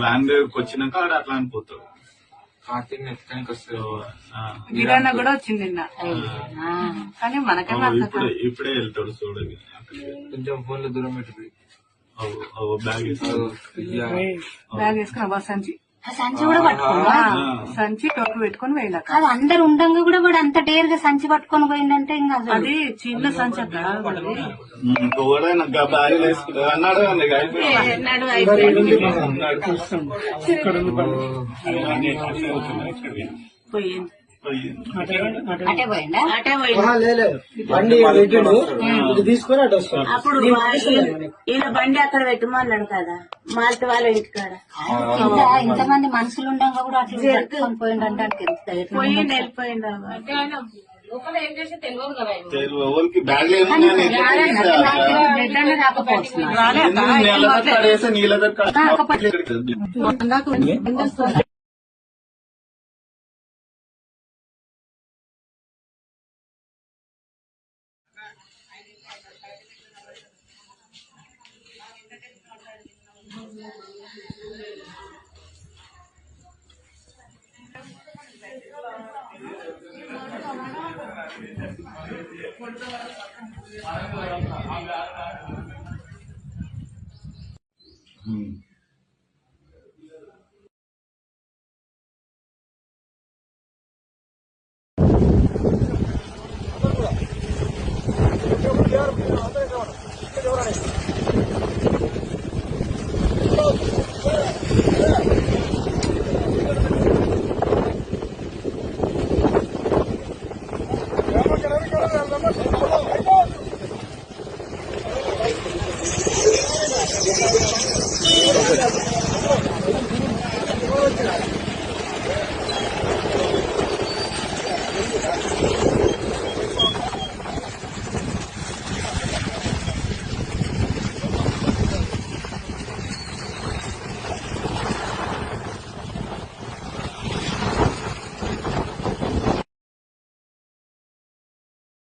Van దగ్గరకు వచ్చినాక ఆడ అట్లా అనిపోతాడు. కార్తీక్ ఎత్తుకానికి వస్తుంది. గిరన్న కూడా వచ్చింది నిన్న. కానీ మనకేమో ఇప్పుడే వెళ్తాడు చూడండి. కొంచెం ఫోన్ లో దూరం పెట్టి బ్యాగ్ వేసుకున్నా సంచి సంచి కూడా పట్టుకున్నా. సంచి టోపీ పెట్టుకుని వెళ్ళా. అది అందరు ఉండంగా కూడా వాడు అంత డేర్ గా సంచి పట్టుకొని పోయిందంటే ఇంకా అది చిన్న సంచి అక్కడ బ్యాగ్ వేసుకుంటా అన్నాడు. పోయింది. అటే పోయిందా? బండి తీసుకుని అటు వస్తాడు. అప్పుడు ఈయన బండి అక్కడ పెట్టమన్నాడు కదా మాల్తి వాళ్ళ ఇంటికాడ. ఇంతమంది మనుషులు ఉండగా కూడా అట్లా జరుపుకొని పోయిండంటే పోయిండు వెళ్ళిపోయిండు. ఎవరికి బ్యాగ్ నీళ్ళ దగ్గర